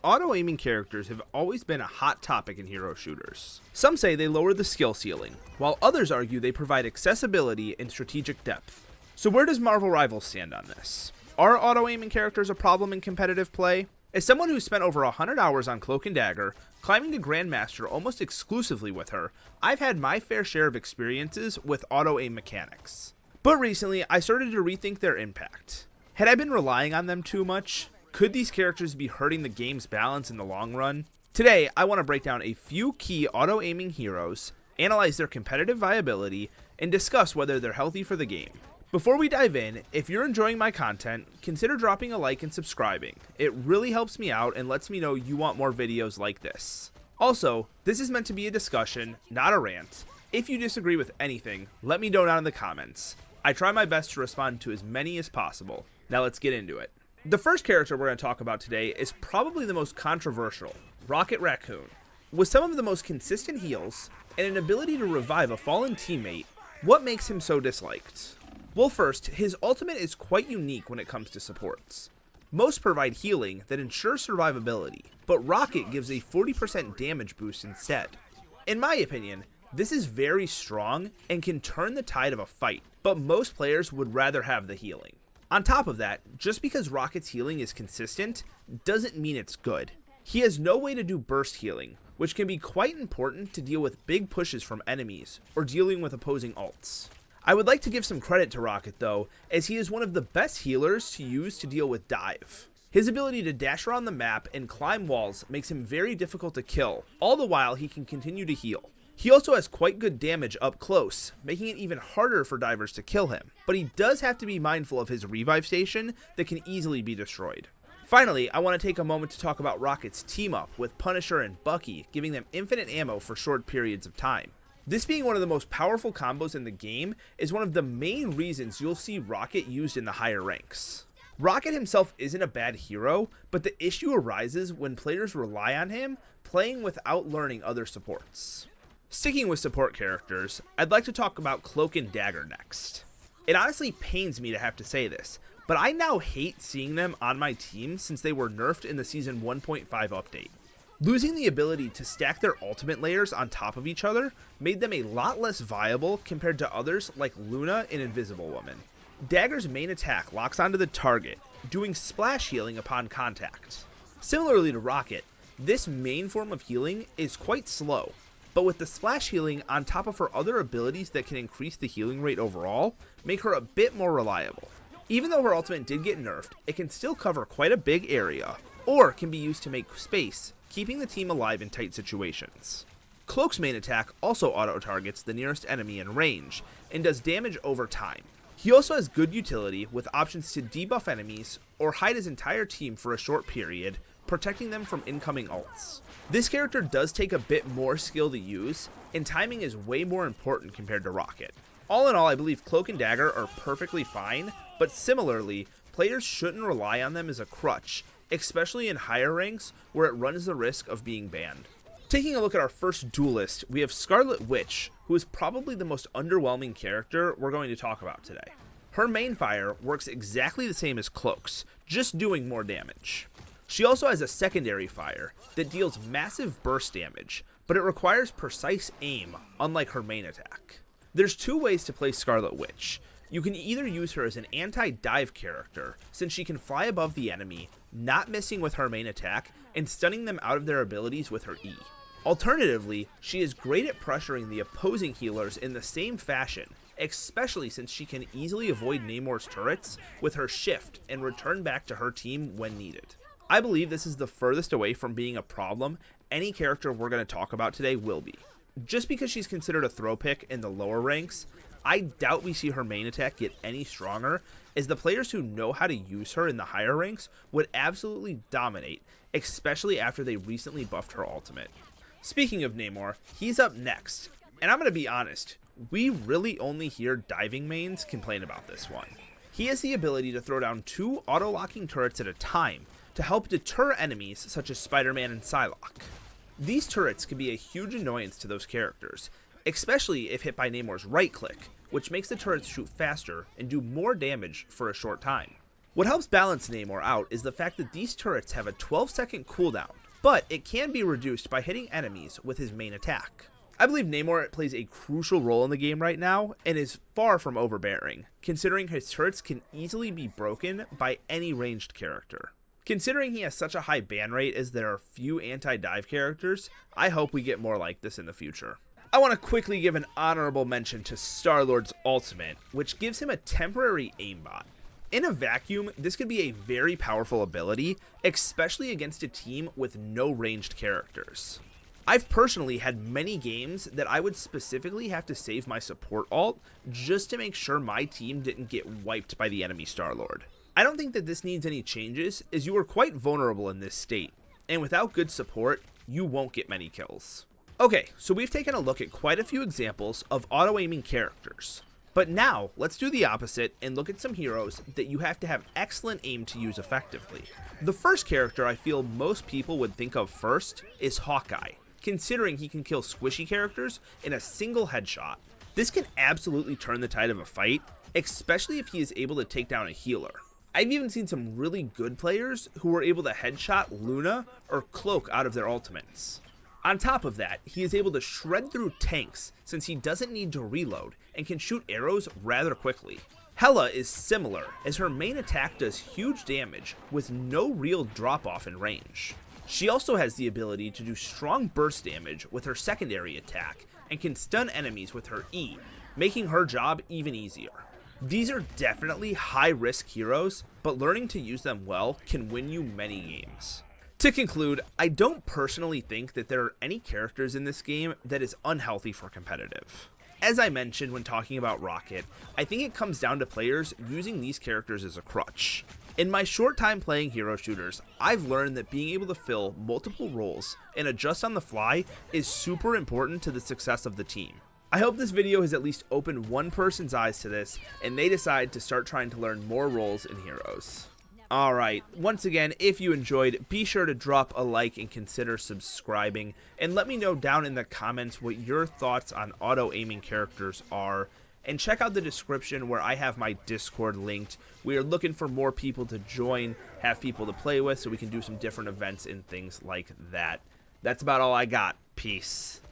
Auto-aiming characters have always been a hot topic in hero shooters. Some say they lower the skill ceiling, while others argue they provide accessibility and strategic depth. So where does Marvel Rivals stand on this? Are auto-aiming characters a problem in competitive play? As someone who's spent over 100 hours on Cloak and Dagger, climbing to Grandmaster almost exclusively with her, I've had my fair share of experiences with auto-aim mechanics. But recently, I started to rethink their impact. Had I been relying on them too much? Could these characters be hurting the game's balance in the long run? Today, I want to break down a few key auto-aiming heroes, analyze their competitive viability, and discuss whether they're healthy for the game. Before we dive in, if you're enjoying my content, consider dropping a like and subscribing. It really helps me out and lets me know you want more videos like this. Also, this is meant to be a discussion, not a rant. If you disagree with anything, let me know down in the comments. I try my best to respond to as many as possible. Now let's get into it. The first character we're going to talk about today is probably the most controversial, Raccoon. With some of the most consistent heals and an ability to revive a fallen teammate, what makes him so disliked? Well, first, his ultimate is quite unique when it comes to supports. Most provide healing that ensures survivability, but Rocket gives a 40% damage boost instead. In my opinion, this is very strong and can turn the tide of a fight, but most players would rather have the healing. On top of that, just because Rocket's healing is consistent, doesn't mean it's good. He has no way to do burst healing, which can be quite important to deal with big pushes from enemies, or dealing with opposing ults. I would like to give some credit to Rocket though, as he is one of the best healers to use to deal with dive. His ability to dash around the map and climb walls makes him very difficult to kill, all the while he can continue to heal. He also has quite good damage up close, making it even harder for divers to kill him, but he does have to be mindful of his revive station that can easily be destroyed. Finally, I want to take a moment to talk about Rocket's team up with Punisher and Bucky, giving them infinite ammo for short periods of time. This being one of the most powerful combos in the game is one of the main reasons you'll see Rocket used in the higher ranks. Rocket himself isn't a bad hero, but the issue arises when players rely on him playing without learning other supports. Sticking with support characters, I'd like to talk about Cloak and Dagger next. It honestly pains me to have to say this, but I now hate seeing them on my team since they were nerfed in the Season 1.5 update. Losing the ability to stack their ultimate layers on top of each other made them a lot less viable compared to others like Luna and Invisible Woman. Dagger's main attack locks onto the target, doing splash healing upon contact. Similarly to Rocket, this main form of healing is quite slow, but with the splash healing on top of her other abilities that can increase the healing rate overall, make her a bit more reliable. Even though her ultimate did get nerfed, it can still cover quite a big area, or can be used to make space, keeping the team alive in tight situations. Cloak's main attack also auto-targets the nearest enemy in range, and does damage over time. He also has good utility with options to debuff enemies, or hide his entire team for a short period, protecting them from incoming ults. This character does take a bit more skill to use, and timing is way more important compared to Rocket. All in all, I believe Cloak and Dagger are perfectly fine, but similarly, players shouldn't rely on them as a crutch, especially in higher ranks where it runs the risk of being banned. Taking a look at our first duelist, we have Scarlet Witch, who is probably the most underwhelming character we're going to talk about today. Her main fire works exactly the same as Cloak's, just doing more damage. She also has a secondary fire that deals massive burst damage, but it requires precise aim, unlike her main attack. There's two ways to play Scarlet Witch. You can either use her as an anti-dive character, since she can fly above the enemy, not missing with her main attack, and stunning them out of their abilities with her E. Alternatively, she is great at pressuring the opposing healers in the same fashion, especially since she can easily avoid Neymar's turrets with her shift and return back to her team when needed. I believe this is the furthest away from being a problem any character we're going to talk about today will be. Just because she's considered a throw pick in the lower ranks, I doubt we see her main attack get any stronger, as the players who know how to use her in the higher ranks would absolutely dominate, especially after they recently buffed her ultimate. Speaking of Neymar, he's up next, and I'm going to be honest, we really only hear diving mains complain about this one. He has the ability to throw down 2 auto-locking turrets at a time to help deter enemies such as Spider-Man and Psylocke. These turrets can be a huge annoyance to those characters, especially if hit by Neymar's right click, which makes the turrets shoot faster and do more damage for a short time. What helps balance Neymar out is the fact that these turrets have a 12-second cooldown, but it can be reduced by hitting enemies with his main attack. I believe Neymar plays a crucial role in the game right now and is far from overbearing, considering his turrets can easily be broken by any ranged character. Considering he has such a high ban rate as there are few anti-dive characters, I hope we get more like this in the future. I want to quickly give an honorable mention to Star-Lord's ultimate, which gives him a temporary aimbot. In a vacuum, this could be a very powerful ability, especially against a team with no ranged characters. I've personally had many games that I would specifically have to save my support ult just to make sure my team didn't get wiped by the enemy Star-Lord. I don't think that this needs any changes, as you are quite vulnerable in this state, and without good support, you won't get many kills. Okay, so we've taken a look at quite a few examples of auto-aiming characters. But now, let's do the opposite and look at some heroes that you have to have excellent aim to use effectively. The first character I feel most people would think of first is Hawkeye, considering he can kill squishy characters in a single headshot. This can absolutely turn the tide of a fight, especially if he is able to take down a healer. I've even seen some really good players who were able to headshot Luna or Cloak out of their ultimates. On top of that, he is able to shred through tanks since he doesn't need to reload and can shoot arrows rather quickly. Hela is similar, as her main attack does huge damage with no real drop off in range. She also has the ability to do strong burst damage with her secondary attack and can stun enemies with her E, making her job even easier. These are definitely high risk heroes, but learning to use them well can win you many games. To conclude, I don't personally think that there are any characters in this game that is unhealthy for competitive. As I mentioned when talking about Rocket, I think it comes down to players using these characters as a crutch. In my short time playing hero shooters, I've learned that being able to fill multiple roles and adjust on the fly is super important to the success of the team. I hope this video has at least opened one person's eyes to this and they decide to start trying to learn more roles in heroes. Alright, once again, if you enjoyed, be sure to drop a like and consider subscribing, and let me know down in the comments what your thoughts on auto-aiming characters are, and check out the description where I have my Discord linked. We are looking for more people to join, have people to play with, so we can do some different events and things like that. That's about all I got. Peace.